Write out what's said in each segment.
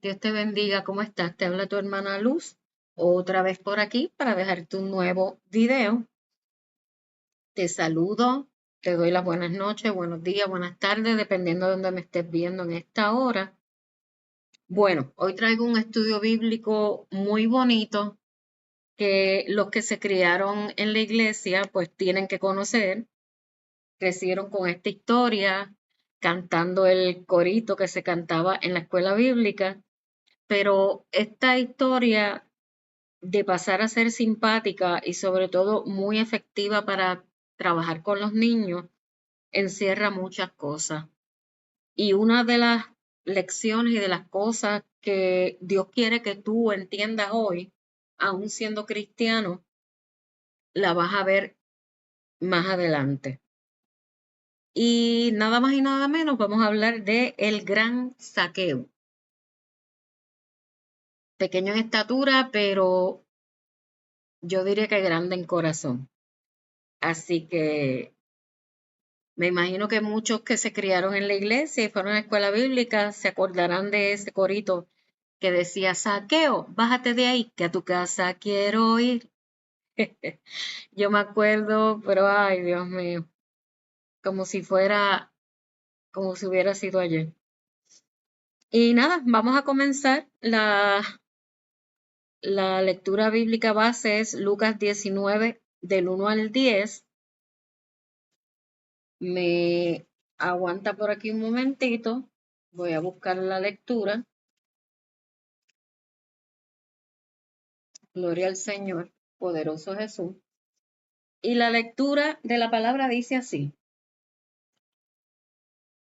Dios te bendiga, ¿cómo estás? Te habla tu hermana Luz, otra vez por aquí para dejarte un nuevo video. Te saludo, te doy las buenas noches, buenos días, buenas tardes, dependiendo de dónde me estés viendo en esta hora. Bueno, hoy traigo un estudio bíblico muy bonito que los que se criaron en la iglesia pues tienen que conocer. Crecieron con esta historia, cantando el corito que se cantaba en la escuela bíblica, pero esta historia de pasar a ser simpática y sobre todo muy efectiva para trabajar con los niños, encierra muchas cosas. Y una de las lecciones y de las cosas que Dios quiere que tú entiendas hoy, aún siendo cristiano, la vas a ver más adelante. Y nada más y nada menos, vamos a hablar de el gran saqueo. Pequeño en estatura, pero yo diría que grande en corazón. Así que me imagino que muchos que se criaron en la iglesia y fueron a la escuela bíblica se acordarán de ese corito que decía, Saqueo, bájate de ahí, que a tu casa quiero ir. Yo me acuerdo, pero ay, Dios mío, como si fuera, como si hubiera sido ayer. Y nada, vamos a comenzar. La lectura bíblica base es Lucas 19, del 1 al 10. Me aguanta por aquí un momentito. Voy a buscar la lectura. Gloria al Señor, poderoso Jesús. Y la lectura de la palabra dice así.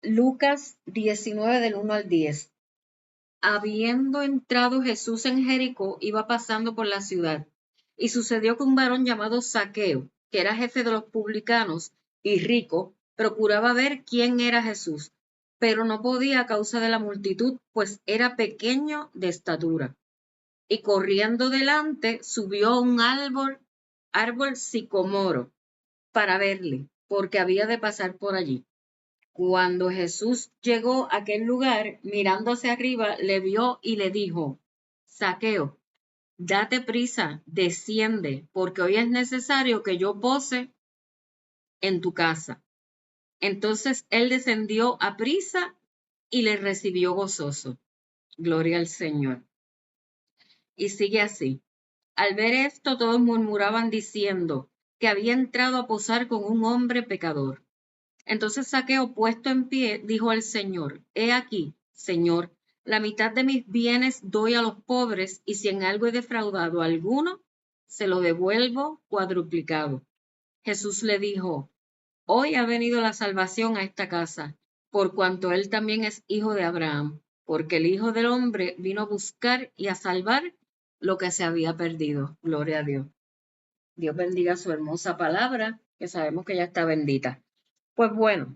Lucas 19 del 1 al 10. Habiendo entrado Jesús en Jericó, iba pasando por la ciudad. Y sucedió que un varón llamado Zaqueo, que era jefe de los publicanos y rico, procuraba ver quién era Jesús, pero no podía a causa de la multitud, pues era pequeño de estatura. Y corriendo delante, subió a un árbol sicomoro, para verle, porque había de pasar por allí. Cuando Jesús llegó a aquel lugar, mirando hacia arriba, le vio y le dijo, Zaqueo, date prisa, desciende, porque hoy es necesario que yo pose en tu casa. Entonces él descendió a prisa y le recibió gozoso. Gloria al Señor. Y sigue así. Al ver esto, todos murmuraban diciendo que había entrado a posar con un hombre pecador. Entonces Zaqueo, puesto en pie, dijo al Señor, he aquí, Señor, la mitad de mis bienes doy a los pobres, y si en algo he defraudado a alguno, se lo devuelvo cuadruplicado. Jesús le dijo, hoy ha venido la salvación a esta casa, por cuanto él también es hijo de Abraham, porque el Hijo del Hombre vino a buscar y a salvar lo que se había perdido. Gloria a Dios. Dios bendiga su hermosa palabra, que sabemos que ya está bendita. Pues bueno,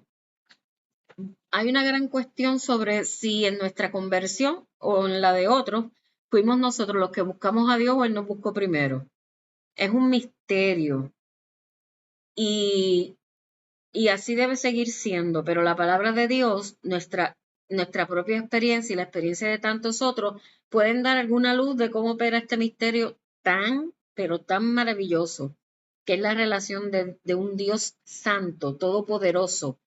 hay una gran cuestión sobre si en nuestra conversión o en la de otros fuimos nosotros los que buscamos a Dios o Él nos buscó primero. Es un misterio y, y así debe seguir siendo, pero la palabra de Dios, nuestra propia experiencia y la experiencia de tantos otros pueden dar alguna luz de cómo opera este misterio tan, pero tan maravilloso, que es la relación de un Dios santo, todopoderoso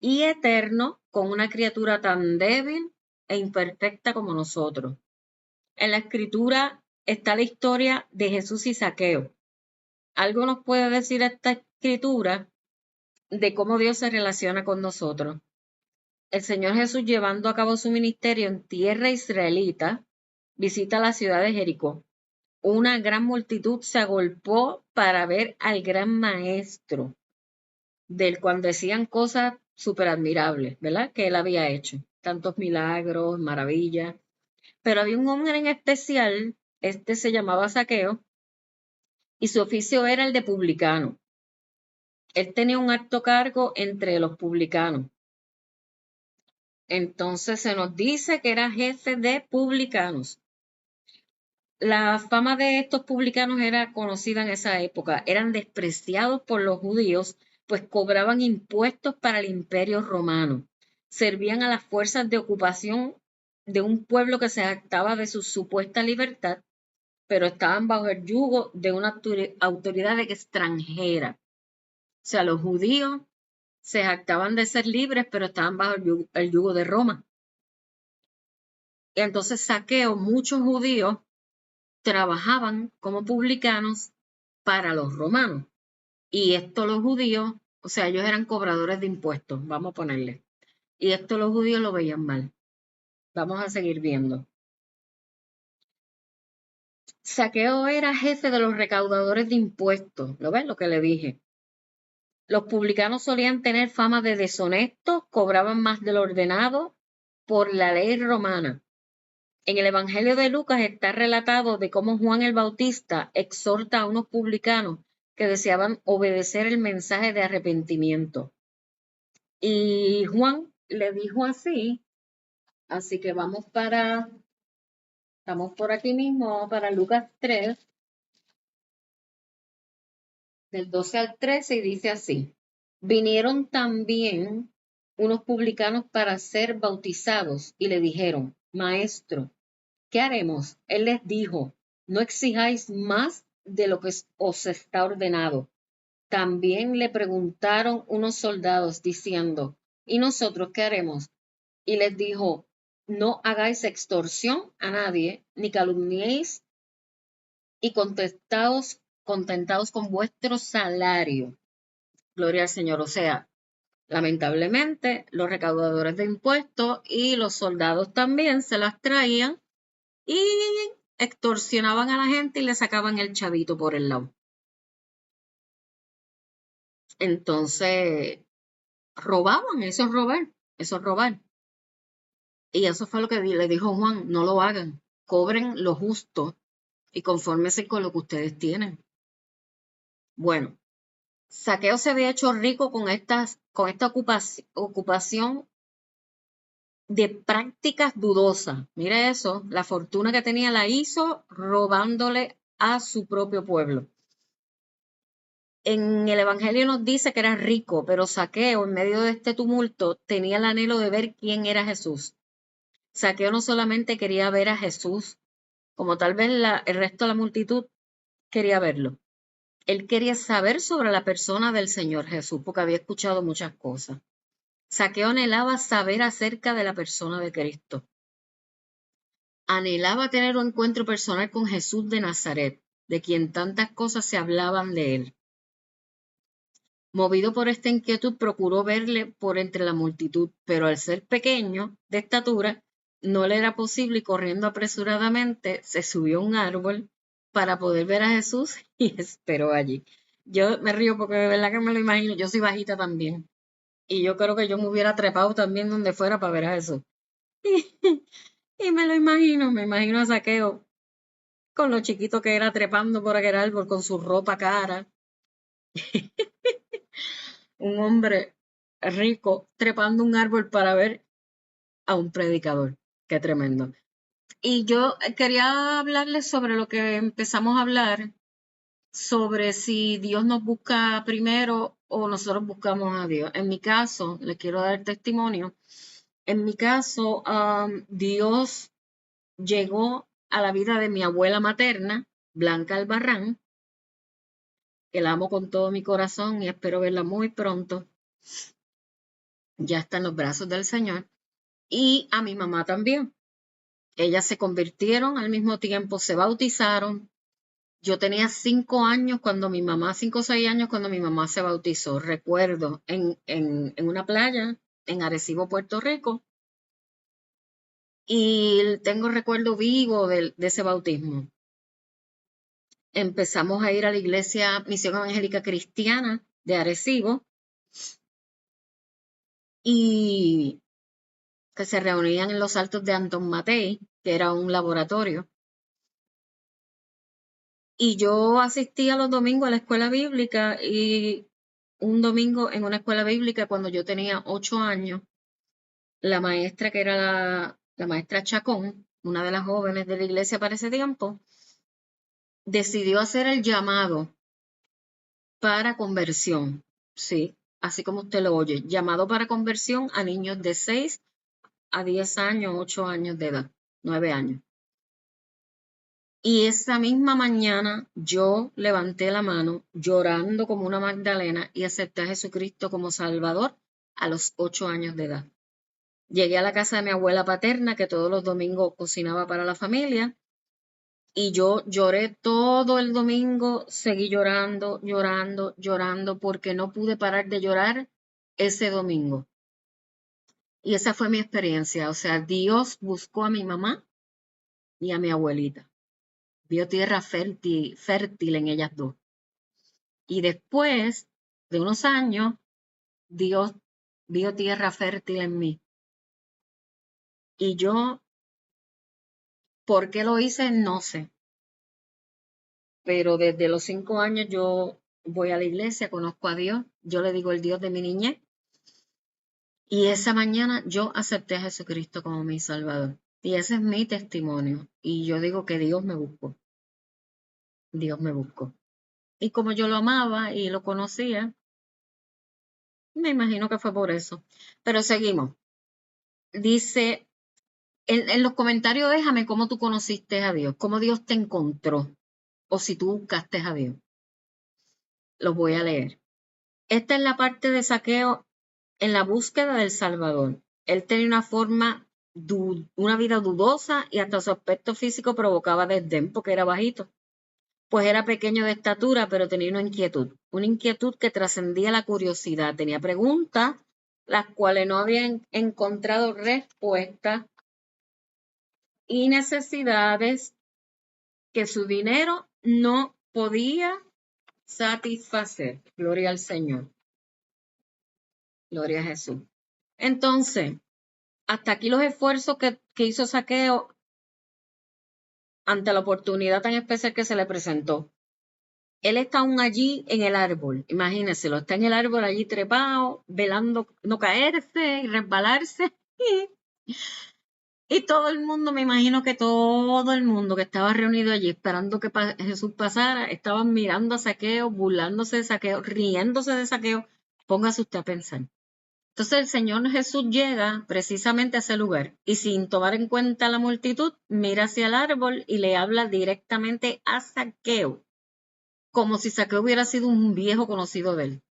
y eterno con una criatura tan débil e imperfecta como nosotros. En la escritura está la historia de Jesús y Zaqueo. Algo nos puede decir esta escritura de cómo Dios se relaciona con nosotros. El Señor Jesús, llevando a cabo su ministerio en tierra israelita, visita la ciudad de Jericó. Una gran multitud se agolpó para ver al gran maestro, del cual decían cosas súper admirables, ¿verdad? Que él había hecho, tantos milagros, maravillas. Pero había un hombre en especial, este se llamaba Zaqueo, y su oficio era el de publicano. Él tenía un alto cargo entre los publicanos. Entonces se nos dice que era jefe de publicanos. La fama de estos publicanos era conocida en esa época. Eran despreciados por los judíos, pues cobraban impuestos para el imperio romano. Servían a las fuerzas de ocupación de un pueblo que se jactaba de su supuesta libertad, pero estaban bajo el yugo de una autoridad extranjera. O sea, los judíos se jactaban de ser libres, pero estaban bajo el yugo de Roma. Y entonces Zaqueo, muchos judíos trabajaban como publicanos para los romanos. Y esto los judíos, o sea, ellos eran cobradores de impuestos, vamos a ponerle. Y esto los judíos lo veían mal. Vamos a seguir viendo. Zaqueo era jefe de los recaudadores de impuestos. ¿Lo ves lo que le dije? Los publicanos solían tener fama de deshonestos, cobraban más de lo ordenado por la ley romana. En el Evangelio de Lucas está relatado de cómo Juan el Bautista exhorta a unos publicanos que deseaban obedecer el mensaje de arrepentimiento. Y Juan le dijo así que estamos por aquí mismo, para Lucas 3, del 12 al 13, y dice así: vinieron también unos publicanos para ser bautizados y le dijeron: Maestro, ¿qué haremos? Él les dijo: no exijáis más de lo que os está ordenado. También le preguntaron unos soldados diciendo: ¿y nosotros qué haremos? Y les dijo: no hagáis extorsión a nadie, ni calumniéis, y contentaos con vuestro salario. Gloria al Señor. O sea, lamentablemente, los recaudadores de impuestos y los soldados también se las traían y extorsionaban a la gente y le sacaban el chavito por el lado. Entonces, robaban, eso es robar. Y eso fue lo que le dijo Juan: no lo hagan, cobren lo justo y confórmense con lo que ustedes tienen. Bueno, Zaqueo se había hecho rico con esta ocupación de prácticas dudosas. Mire eso, la fortuna que tenía la hizo robándole a su propio pueblo. En el Evangelio nos dice que era rico, pero Zaqueo, en medio de este tumulto, tenía el anhelo de ver quién era Jesús. Zaqueo no solamente quería ver a Jesús, como tal vez el resto de la multitud quería verlo. Él quería saber sobre la persona del Señor Jesús, porque había escuchado muchas cosas. Zaqueo anhelaba saber acerca de la persona de Cristo. Anhelaba tener un encuentro personal con Jesús de Nazaret, de quien tantas cosas se hablaban de él. Movido por esta inquietud, procuró verle por entre la multitud, pero al ser pequeño de estatura, no le era posible y corriendo apresuradamente se subió a un árbol para poder ver a Jesús y esperó allí. Yo me río porque de verdad que me lo imagino, yo soy bajita también y yo creo que yo me hubiera trepado también donde fuera para ver a Jesús. Y me imagino a Zaqueo con lo chiquito que era trepando por aquel árbol con su ropa cara. Un hombre rico trepando un árbol para ver a un predicador. Qué tremendo. Y yo quería hablarles sobre lo que empezamos a hablar, sobre si Dios nos busca primero o nosotros buscamos a Dios. En mi caso, les quiero dar testimonio. En mi caso, Dios llegó a la vida de mi abuela materna, Blanca Albarrán, que la amo con todo mi corazón y espero verla muy pronto. Ya está en los brazos del Señor. Y a mi mamá también. Ellas se convirtieron al mismo tiempo, se bautizaron. Yo tenía 5 años cuando mi mamá, 5 o 6 años cuando mi mamá se bautizó. Recuerdo en una playa en Arecibo, Puerto Rico. Y tengo recuerdo vivo de ese bautismo. Empezamos a ir a la iglesia Misión Evangélica Cristiana de Arecibo y que se reunían en los altos de Antón Matei, que era un laboratorio. Y yo asistía los domingos a la escuela bíblica y un domingo en una escuela bíblica cuando yo tenía 8 años, la maestra que era la maestra Chacón, una de las jóvenes de la iglesia para ese tiempo, decidió hacer el llamado para conversión, sí, así como usted lo oye, llamado para conversión a niños de 6 a 10 años, 8 años de edad, 9 años. Y esa misma mañana yo levanté la mano llorando como una Magdalena y acepté a Jesucristo como Salvador a los 8 años de edad. Llegué a la casa de mi abuela paterna, que todos los domingos cocinaba para la familia, y yo lloré todo el domingo, seguí llorando, llorando, llorando, porque no pude parar de llorar ese domingo. Y esa fue mi experiencia. O sea, Dios buscó a mi mamá y a mi abuelita. Vio tierra fértil, fértil en ellas dos. Y después de unos años, Dios vio tierra fértil en mí. Y yo, ¿por qué lo hice? No sé. Pero desde los 5 años yo voy a la iglesia, conozco a Dios, yo le digo el Dios de mi niñez. Y esa mañana yo acepté a Jesucristo como mi Salvador. Y ese es mi testimonio. Y yo digo que Dios me buscó. Dios me buscó. Y como yo lo amaba y lo conocía, me imagino que fue por eso. Pero seguimos. Dice, en los comentarios déjame cómo tú conociste a Dios, cómo Dios te encontró, o si tú buscaste a Dios. Los voy a leer. Esta es la parte de Zaqueo en la búsqueda del Salvador. Él tenía una vida dudosa y hasta su aspecto físico provocaba desdén porque era bajito. Pues era pequeño de estatura, pero tenía una inquietud que trascendía la curiosidad. Tenía preguntas, las cuales no habían encontrado respuesta, y necesidades que su dinero no podía satisfacer. Gloria al Señor. Gloria a Jesús. Entonces, hasta aquí los esfuerzos que hizo Zaqueo ante la oportunidad tan especial que se le presentó. Él está aún allí en el árbol, imagínenselo, está en el árbol allí trepado, velando no caerse y resbalarse. Y todo el mundo, me imagino que todo el mundo que estaba reunido allí esperando que Jesús pasara, estaban mirando a Zaqueo, burlándose de Zaqueo, riéndose de Zaqueo. Póngase usted a pensar. Entonces el Señor Jesús llega precisamente a ese lugar y sin tomar en cuenta la multitud, mira hacia el árbol y le habla directamente a Zaqueo, como si Zaqueo hubiera sido un viejo conocido de él.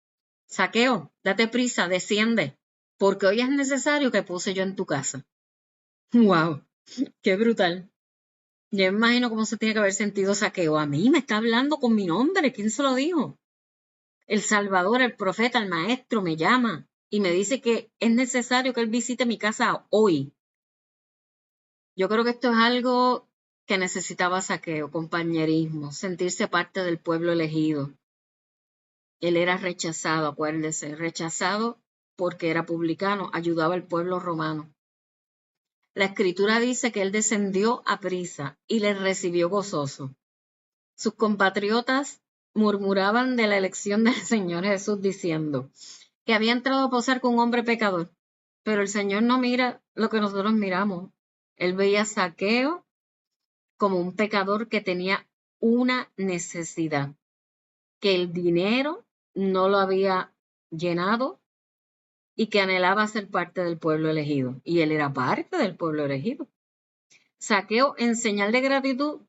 Zaqueo, date prisa, desciende, porque hoy es necesario que pose yo en tu casa. ¡Wow! ¡Qué brutal! Yo me imagino cómo se tiene que haber sentido Zaqueo. A mí me está hablando con mi nombre, ¿quién se lo dijo? El Salvador, el profeta, el maestro me llama y me dice que es necesario que él visite mi casa hoy. Yo creo que esto es algo que necesitaba Zaqueo, compañerismo, sentirse parte del pueblo elegido. Él era rechazado, acuérdese, rechazado porque era publicano, ayudaba al pueblo romano. La escritura dice que él descendió a prisa y le recibió gozoso. Sus compatriotas murmuraban de la elección del Señor Jesús diciendo que había entrado a posar con un hombre pecador, pero el Señor no mira lo que nosotros miramos. Él veía a Zaqueo como un pecador que tenía una necesidad, que el dinero no lo había llenado y que anhelaba ser parte del pueblo elegido. Y él era parte del pueblo elegido. Zaqueo, en señal de gratitud,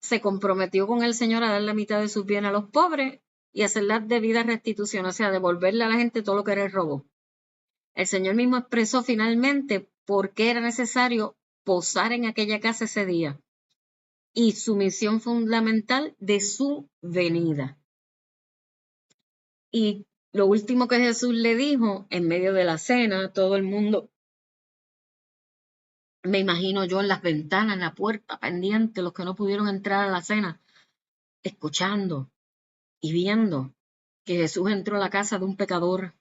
se comprometió con el Señor a dar la mitad de sus bienes a los pobres y hacer la debida restitución, o sea, devolverle a la gente todo lo que era el robo. El Señor mismo expresó finalmente por qué era necesario posar en aquella casa ese día y su misión fundamental de su venida. Y lo último que Jesús le dijo en medio de la cena, todo el mundo, me imagino yo en las ventanas, en la puerta pendiente, los que no pudieron entrar a la cena, escuchando y viendo que Jesús entró a la casa de un pecador.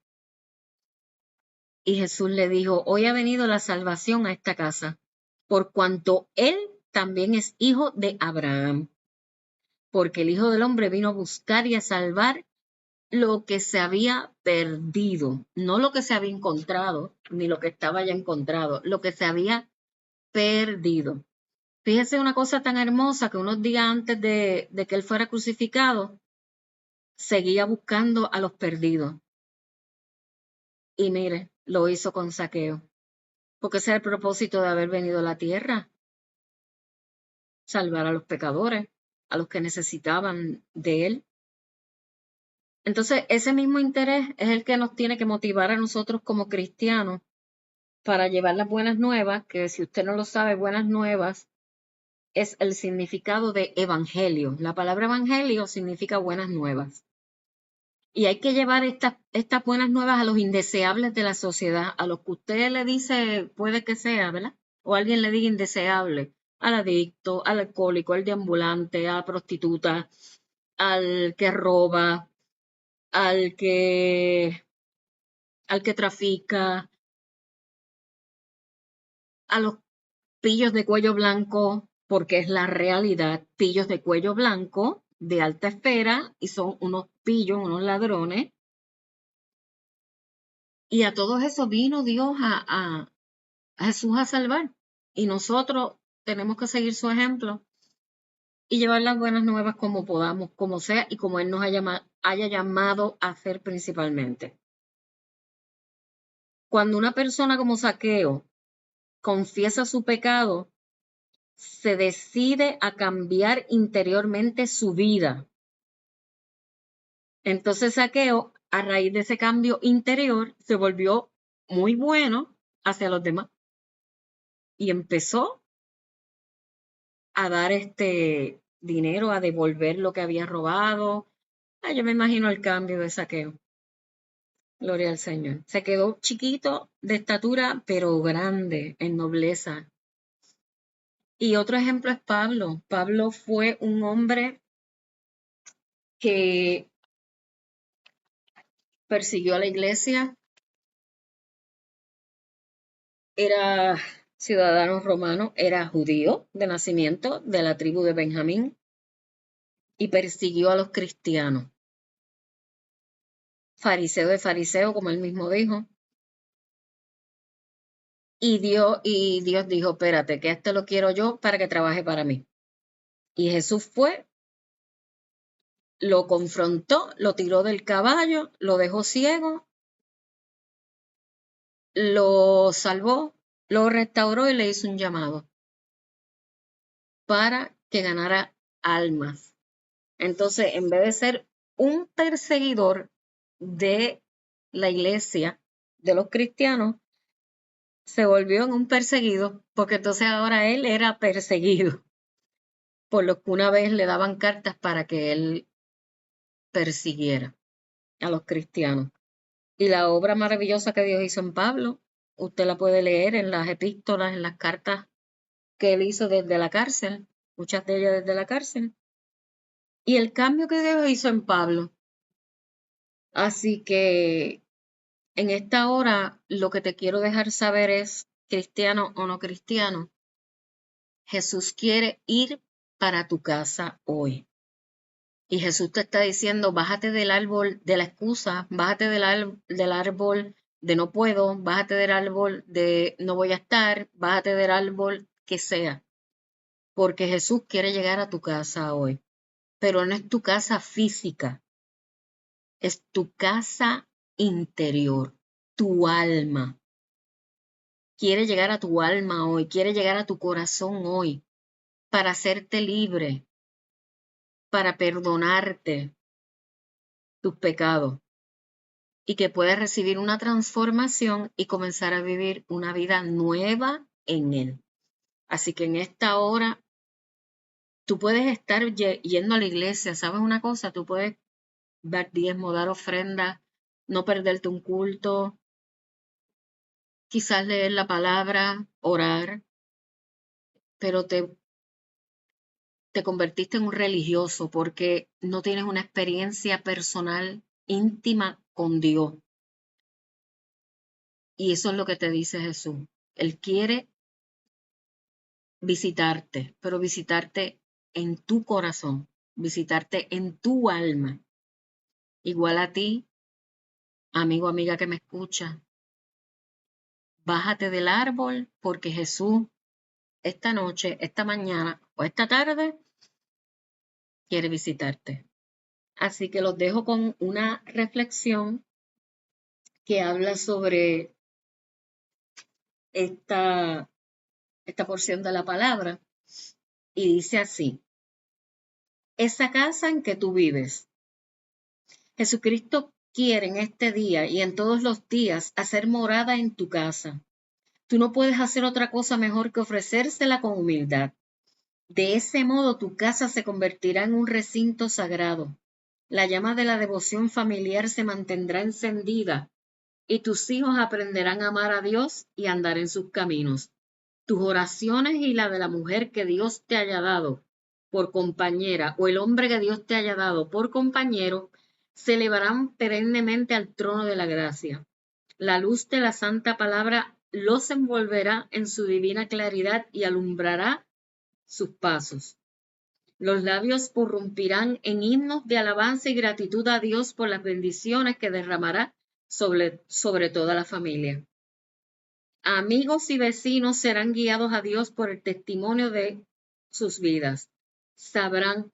Y Jesús le dijo, hoy ha venido la salvación a esta casa, por cuanto él también es hijo de Abraham, porque el Hijo del Hombre vino a buscar y a salvar lo que se había perdido, no lo que se había encontrado, ni lo que estaba ya encontrado, lo que se había perdido. Fíjese una cosa tan hermosa que unos días antes de que él fuera crucificado, seguía buscando a los perdidos. Y mire, lo hizo con Zaqueo. porque ese es el propósito de haber venido a la tierra, salvar a los pecadores, a los que necesitaban de él. Entonces, ese mismo interés es el que nos tiene que motivar a nosotros como cristianos para llevar las buenas nuevas, que si usted no lo sabe, buenas nuevas es el significado de evangelio. La palabra evangelio significa buenas nuevas. Y hay que llevar estas buenas nuevas a los indeseables de la sociedad, a los que usted le dice, puede que sea, ¿verdad? O alguien le diga indeseable, al adicto, al alcohólico, al deambulante, a la prostituta, al que roba, al que, al que trafica, a los pillos de cuello blanco, porque es la realidad, pillos de cuello blanco de alta esfera y son unos pillos, unos ladrones. Y a todos esos vino Dios a Jesús a salvar. Y nosotros tenemos que seguir su ejemplo y llevar las buenas nuevas como podamos, como sea y como Él nos haya llamado a hacer principalmente. Cuando una persona como Zaqueo confiesa su pecado, se decide a cambiar interiormente su vida. Entonces Zaqueo, a raíz de ese cambio interior, se volvió muy bueno hacia los demás y empezó a dar dinero, a devolver lo que había robado. Yo me imagino el cambio de Zaqueo. Gloria al Señor. Se quedó chiquito de estatura, pero grande en nobleza. Y otro ejemplo es Pablo. Pablo fue un hombre que persiguió a la iglesia, era ciudadano romano, era judío de nacimiento, de la tribu de Benjamín, y persiguió a los cristianos. Fariseo de fariseo, como él mismo dijo. Y Dios dijo, espérate, que esto lo quiero yo para que trabaje para mí. Y Jesús fue, lo confrontó, lo tiró del caballo, lo dejó ciego, lo salvó, lo restauró y le hizo un llamado para que ganara almas. Entonces, en vez de ser un perseguidor de la iglesia, de los cristianos, se volvió en un perseguido, porque entonces ahora él era perseguido por los que una vez le daban cartas para que él persiguiera a los cristianos. Y la obra maravillosa que Dios hizo en Pablo, usted la puede leer en las epístolas, en las cartas que él hizo desde la cárcel, muchas de ellas desde la cárcel. Y el cambio que Dios hizo en Pablo. Así que en esta hora lo que te quiero dejar saber es, cristiano o no cristiano, Jesús quiere ir para tu casa hoy. Y Jesús te está diciendo, bájate del árbol de la excusa, bájate del árbol de no puedo, bájate del árbol de no voy a estar, bájate del árbol que sea. Porque Jesús quiere llegar a tu casa hoy. Pero no es tu casa física, es tu casa interior, tu alma. Quiere llegar a tu alma hoy, quiere llegar a tu corazón hoy, para hacerte libre, para perdonarte tus pecados y que puedas recibir una transformación y comenzar a vivir una vida nueva en Él. Así que en esta hora, tú puedes estar yendo a la iglesia, ¿sabes una cosa? Tú puedes dar diezmo, dar ofrenda, no perderte un culto, quizás leer la palabra, orar, pero te convertiste en un religioso porque no tienes una experiencia personal íntima con Dios. Y eso es lo que te dice Jesús. Él quiere visitarte, pero visitarte en tu corazón, visitarte en tu alma. Igual a ti, amigo, amiga que me escucha, bájate del árbol porque Jesús esta noche, esta mañana o esta tarde quiere visitarte. Así que los dejo con una reflexión que habla sobre esta porción de la palabra y dice así: esa casa en que tú vives. Jesucristo quiere en este día y en todos los días hacer morada en tu casa. Tú no puedes hacer otra cosa mejor que ofrecérsela con humildad. De ese modo tu casa se convertirá en un recinto sagrado. La llama de la devoción familiar se mantendrá encendida y tus hijos aprenderán a amar a Dios y a andar en sus caminos. Tus oraciones y la de la mujer que Dios te haya dado por compañera o el hombre que Dios te haya dado por compañero se elevarán perennemente al trono de la gracia. La luz de la santa palabra los envolverá en su divina claridad y alumbrará sus pasos. Los labios prorrumpirán en himnos de alabanza y gratitud a Dios por las bendiciones que derramará sobre toda la familia. Amigos y vecinos serán guiados a Dios por el testimonio de sus vidas. Sabrán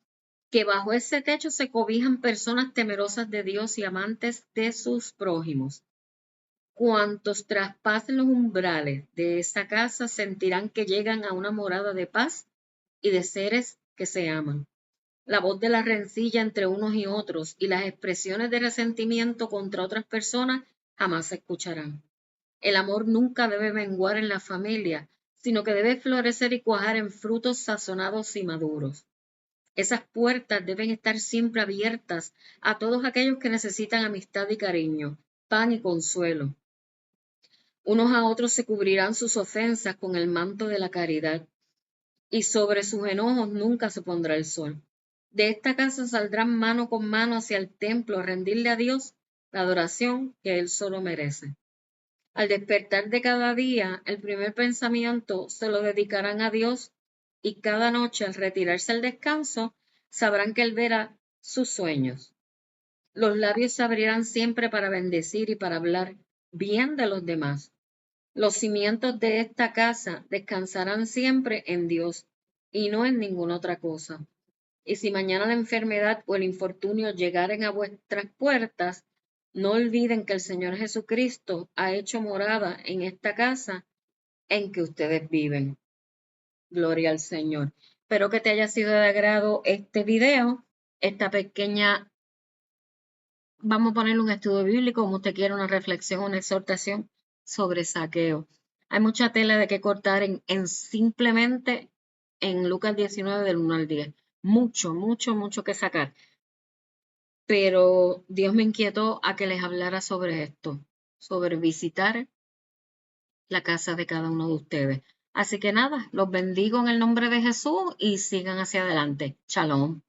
que bajo ese techo se cobijan personas temerosas de Dios y amantes de sus prójimos. Cuantos traspasen los umbrales de esa casa sentirán que llegan a una morada de paz y de seres que se aman. La voz de la rencilla entre unos y otros y las expresiones de resentimiento contra otras personas jamás se escucharán. El amor nunca debe menguar en la familia, sino que debe florecer y cuajar en frutos sazonados y maduros. Esas puertas deben estar siempre abiertas a todos aquellos que necesitan amistad y cariño, pan y consuelo. Unos a otros se cubrirán sus ofensas con el manto de la caridad, y sobre sus enojos nunca se pondrá el sol. De esta casa saldrán mano con mano hacia el templo a rendirle a Dios la adoración que Él solo merece. Al despertar de cada día, el primer pensamiento se lo dedicarán a Dios y cada noche al retirarse al descanso, sabrán que Él verá sus sueños. Los labios se abrirán siempre para bendecir y para hablar bien de los demás. Los cimientos de esta casa descansarán siempre en Dios y no en ninguna otra cosa. Y si mañana la enfermedad o el infortunio llegaren a vuestras puertas, no olviden que el Señor Jesucristo ha hecho morada en esta casa en que ustedes viven. Gloria al Señor. Espero que te haya sido de agrado este video, esta pequeña, vamos a ponerle un estudio bíblico, como usted quiera, una reflexión, una exhortación sobre Zaqueo. Hay mucha tela de que cortar en simplemente en Lucas 19 del 1 al 10. Mucho que sacar. Pero Dios me inquietó a que les hablara sobre esto, sobre visitar la casa de cada uno de ustedes. Así que nada, los bendigo en el nombre de Jesús y sigan hacia adelante. Shalom.